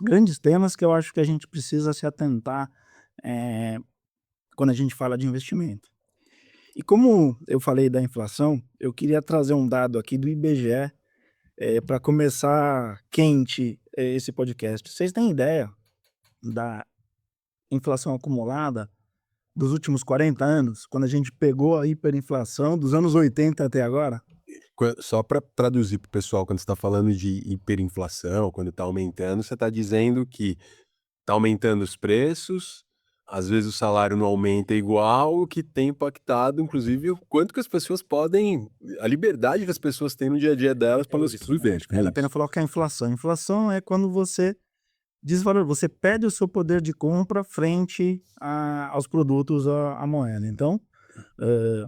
grandes temas que eu acho que a gente precisa se atentar, eh, quando a gente fala de investimento. E como eu falei da inflação, eu queria trazer um dado aqui do IBGE, para começar quente, esse podcast. Vocês têm ideia da inflação acumulada dos últimos 40 anos, quando a gente pegou a hiperinflação dos anos 80 até agora? Só para traduzir para o pessoal, quando você está falando de hiperinflação, quando está aumentando, você está dizendo que está aumentando os preços, às vezes o salário não aumenta igual, o que tem impactado, inclusive, o quanto que as pessoas podem, a liberdade que as pessoas têm no dia a dia delas É para elas isso. viverem. Acho que É vale a pena isso. falar o que é inflação. Inflação é quando você perde o seu poder de compra frente aos produtos, à moeda. Então, eh,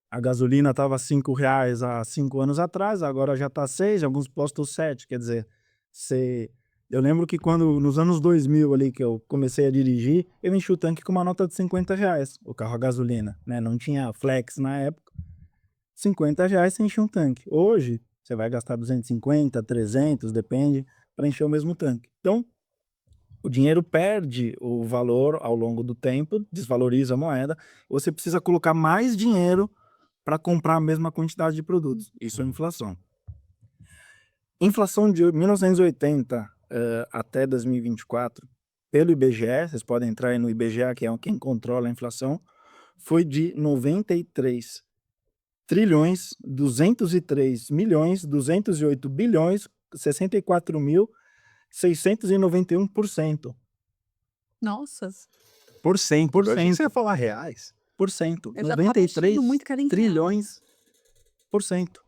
a gasolina estava R$ 5 há 5 anos atrás, agora já está 6, alguns postos 7. Quer dizer, você eu lembro que quando nos anos 2000 ali, que eu comecei a dirigir, eu enchi o tanque com uma nota de R$ 50, o carro a gasolina, né, não tinha flex na época. R$ 50 você enche um tanque. Hoje, você vai gastar 250, 300, depende, para encher o mesmo tanque. Então, o dinheiro perde o valor ao longo do tempo, desvaloriza a moeda, você precisa colocar mais dinheiro para comprar a mesma quantidade de produtos. Isso é Uhum. inflação. Inflação de 1980 até 2024, pelo IBGE, vocês podem entrar aí no IBGE, que é quem controla a inflação, foi de 93.203.208.000, 64.691%. Nossa. Por cento. Por Eu achei que você ia cento. falar reais. Por cento. Eu já noventa tava e achando três muito que era em real. trilhões por cento.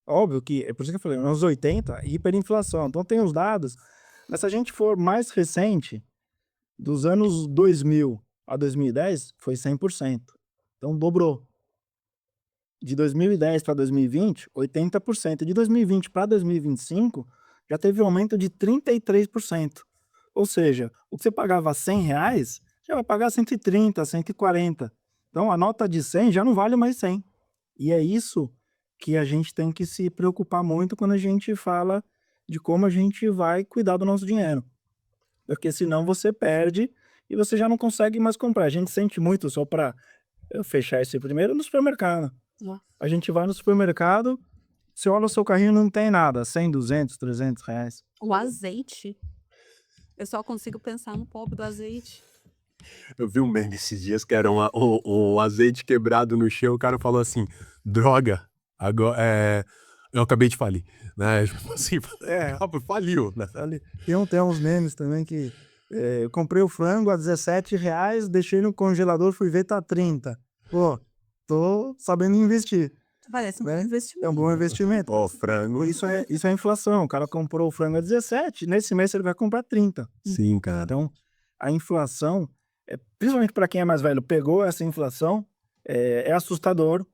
Óbvio que é por isso que eu falei, nos anos 80, hiperinflação. Então tem os dados, mas se a gente for mais recente, dos anos 2000 a 2010, foi 100%. Então dobrou. De 2010 para 2020, 80%. De 2020 para 2025, já teve um aumento de 33%. Ou seja, o que você pagava R$ 100, já vai pagar 130, 140. Então a nota de 100 já não vale mais 100. E é isso que a gente tem que se preocupar muito quando a gente fala de como a gente vai cuidar do nosso dinheiro. Porque senão você perde e você já não consegue mais comprar. A gente sente muito, só para fechar esse primeiro, no supermercado. Nossa. A gente vai no supermercado, você olha o seu carrinho, não tem nada, 100, 200, R$ 300. O azeite, eu só consigo pensar no pobre do azeite. Eu vi um meme esses dias que era um azeite quebrado no chão, o cara falou assim: "Droga, agora eu acabei de falir", né, tipo assim, É, faliu, né. ali tem uns memes também que, eu comprei o frango a R$ 17, deixei no congelador, fui ver tá 30. Pô, tô sabendo investir, Parece um bom né. É um investimento. bom investimento. Ó, frango. Isso é inflação, o cara comprou o frango a 17, nesse mês ele vai comprar 30. Sim, cara. Então, a inflação, principalmente para quem é mais velho, pegou essa inflação, é assustador.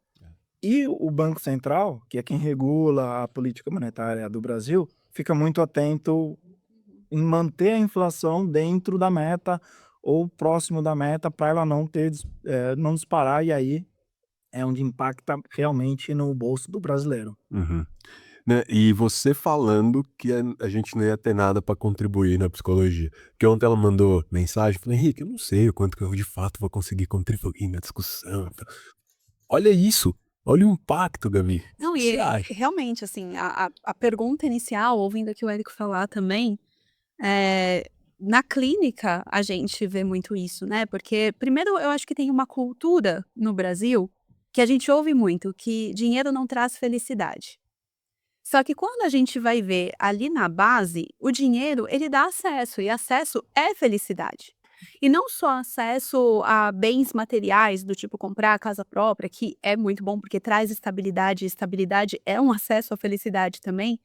E o Banco Central, que é quem regula a política monetária do Brasil, fica muito atento em manter a inflação dentro da meta ou próximo da meta para ela não disparar, e aí é onde impacta realmente no bolso do brasileiro. Uhum. Né, e você falando que a gente não ia ter nada pra contribuir na psicologia, porque ontem ela mandou mensagem, falei: "Henrique, eu não sei o quanto que eu de fato vou conseguir contribuir na discussão, tal". Olha isso, olha o impacto, Gabi. O Não, que você e acha? realmente, assim, a pergunta inicial, ouvindo aqui o Érico falar também, na clínica a gente vê muito isso, né, porque primeiro eu acho que tem uma cultura no Brasil, que a gente ouve muito, que dinheiro não traz felicidade. Só que quando a gente vai ver ali na base, o dinheiro ele dá acesso, e acesso é felicidade. E não só acesso a bens materiais, do tipo comprar a casa própria, que é muito bom porque traz estabilidade, e estabilidade é um acesso à felicidade também,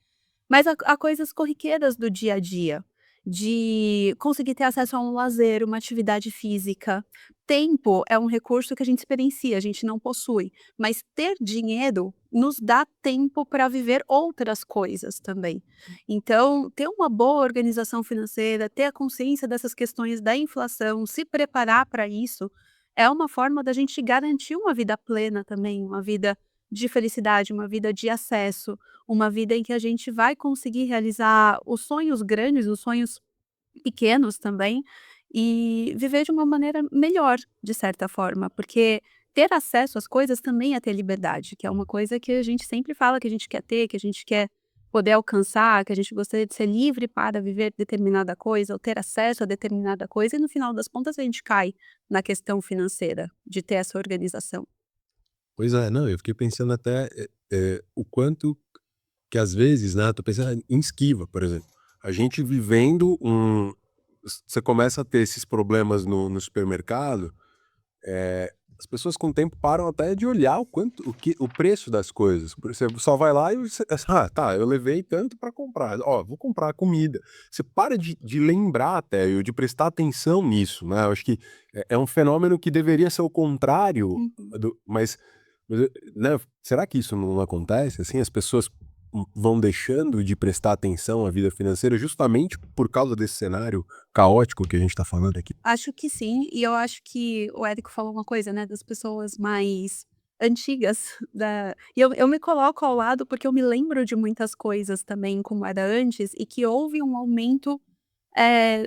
mas a coisas corriqueiras do dia a dia, de conseguir ter acesso a um lazer, uma atividade física. Tempo é um recurso que a gente experiencia, a gente não possui, mas ter dinheiro nos dá tempo para viver outras coisas também. Então, ter uma boa organização financeira, ter a consciência dessas questões da inflação, se preparar para isso, é uma forma da gente garantir uma vida plena também, uma vida de felicidade, uma vida de acesso, uma vida em que a gente vai conseguir realizar os sonhos grandes, os sonhos pequenos também, e viver de uma maneira melhor, de certa forma, porque ter acesso às coisas também é ter liberdade, que é uma coisa que a gente sempre fala que a gente quer ter, que a gente quer poder alcançar, que a gente gostaria de ser livre para viver determinada coisa ou ter acesso a determinada coisa, e no final das contas a gente cai na questão financeira, de ter essa organização. Pois é, não, eu fiquei pensando até, o quanto que às vezes, né, tô pensando em esquiva, por exemplo. A gente vivendo você começa a ter esses problemas no supermercado, as pessoas com o tempo param até de olhar o preço das coisas. Você só vai lá e você, ah, tá, eu levei tanto para comprar. Ó, vou comprar comida. Você para de lembrar até, ou de prestar atenção nisso, né? Eu acho que é um fenômeno que deveria ser o contrário, Uhum. mas, né, será que isso não acontece? Assim, as pessoas vão deixando de prestar atenção à vida financeira justamente por causa desse cenário caótico que a gente tá falando aqui. Acho que sim, e eu acho que o Érico falou uma coisa, né, das pessoas mais antigas e eu me coloco ao lado, porque eu me lembro de muitas coisas também como era antes, e que houve um aumento,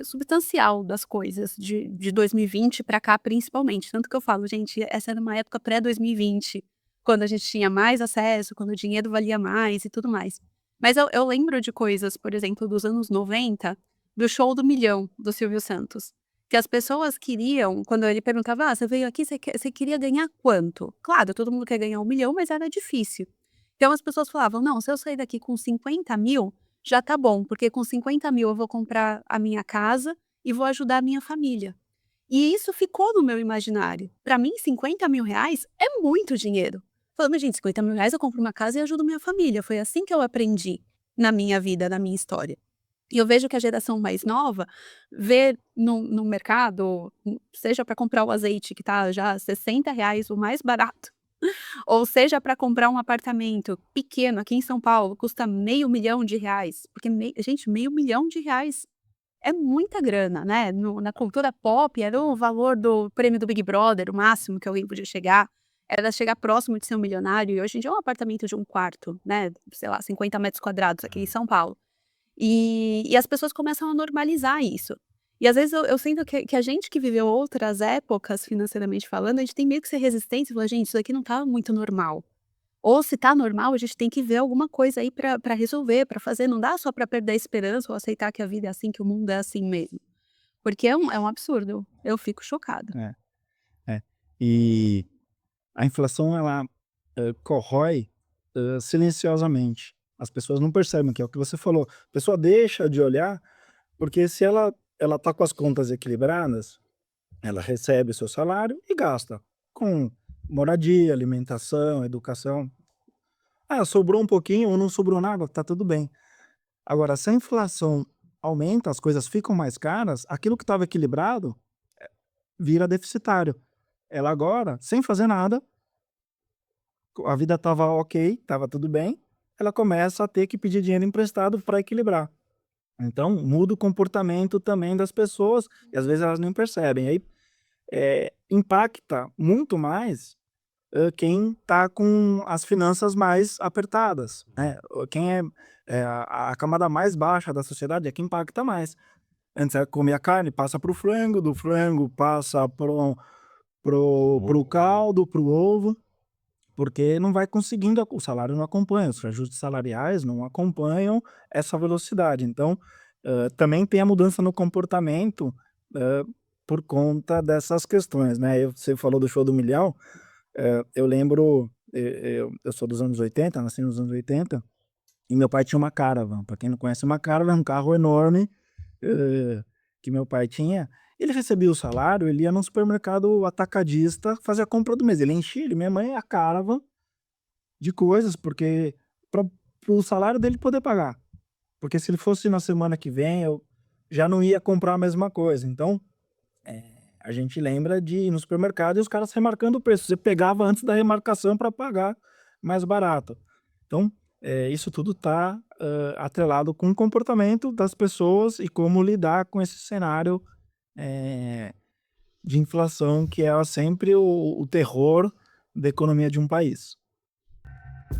substancial das coisas de 2020 para cá, principalmente. Tanto que eu falo: "Gente, essa era uma época pré-2020, quando a gente tinha mais acesso, quando o dinheiro valia mais e tudo mais". Mas eu lembro de coisas, por exemplo, dos anos 90, do Show do Milhão, do Silvio Santos, que as pessoas queriam, quando ele perguntava: "Ah, você veio aqui, você queria ganhar quanto?". Claro, todo mundo quer ganhar 1 milhão, mas era difícil. Então as pessoas falavam: "Não, se eu sair daqui com 50 mil, já tá bom, porque com 50 mil eu vou comprar a minha casa e vou ajudar a minha família". E isso ficou no meu imaginário. Para mim, 50 mil reais é muito dinheiro. Falei: "Mas gente, 50 mil reais eu compro uma casa e ajudo minha família". Foi assim que eu aprendi na minha vida, na minha história. E eu vejo que a geração mais nova vê no mercado, seja para comprar o azeite que tá já R$ 60 o mais barato, ou seja para comprar um apartamento pequeno aqui em São Paulo, custa R$ 500.000, porque gente, R$ 500.000 é muita grana, né, na cultura pop era o valor do prêmio do Big Brother, o máximo que alguém podia chegar, era chegar próximo de ser um milionário, e hoje em dia é um apartamento de um quarto, né, sei lá, 50 metros quadrados aqui em São Paulo. E as pessoas começam a normalizar isso. E às vezes eu sinto que a gente que viveu outras épocas, financeiramente falando, a gente tem meio que ser resistente e falar: "Gente, isso aqui não tá muito normal". Ou se tá normal, a gente tem que ver alguma coisa aí pra resolver, pra fazer, não dá só pra perder a esperança ou aceitar que a vida é assim, que o mundo é assim mesmo. Porque é um absurdo, eu fico chocada. É, é. E a inflação ela, corrói, silenciosamente. As pessoas não percebem, que é o que você falou. A pessoa deixa de olhar, porque se ela tá com as contas equilibradas, ela recebe o seu salário e gasta com moradia, alimentação, educação. Ah, sobrou um pouquinho ou não sobrou nada, tá tudo bem. Agora, se a inflação aumenta, as coisas ficam mais caras, aquilo que estava equilibrado vira deficitário. Ela agora, sem fazer nada, a vida estava ok, estava tudo bem, ela começa a ter que pedir dinheiro emprestado para equilibrar. Então, muda o comportamento também das pessoas e às vezes elas não percebem. Aí, impacta muito mais, quem está com as finanças mais apertadas, né? Quem a camada mais baixa da sociedade é que impacta mais. Antes ela comia carne, passa para o frango, do frango passa pro caldo, pro ovo, porque não vai conseguindo, o salário não acompanha, os ajustes salariais não acompanham essa velocidade. Então, também tem a mudança no comportamento, hã, por conta dessas questões, né. Você falou do Show do Milhão, eu lembro, eu sou dos anos 80, nasci nos anos 80, e meu pai tinha uma Caravan. Para quem não conhece uma Caravan, é um carro enorme, que meu pai tinha. Ele recebia o salário, ele ia num supermercado atacadista fazer a compra do mês. Ele enchia, ele minha mãe, a Caravan de coisas, porque para o salário dele poder pagar. Porque se ele fosse na semana que vem, eu já não ia comprar a mesma coisa. Então, a gente lembra de ir no supermercado e os caras remarcando o preço. Você pegava antes da remarcação para pagar mais barato. Então, isso tudo está atrelado com o comportamento das pessoas e como lidar com esse cenário, eh, de inflação, que é sempre o terror da economia de um país.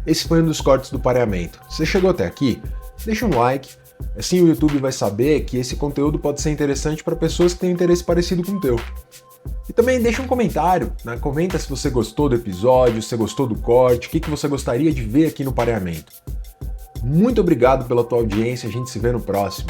Esse foi um dos cortes do Pareamento. Se você chegou até aqui, deixa um like, assim o YouTube vai saber que esse conteúdo pode ser interessante para pessoas que têm um interesse parecido com o teu. E também deixa um comentário, né? Comenta se você gostou do episódio, se você gostou do corte, o que você gostaria de ver aqui no Pareamento. Muito obrigado pela tua audiência, a gente se vê no próximo.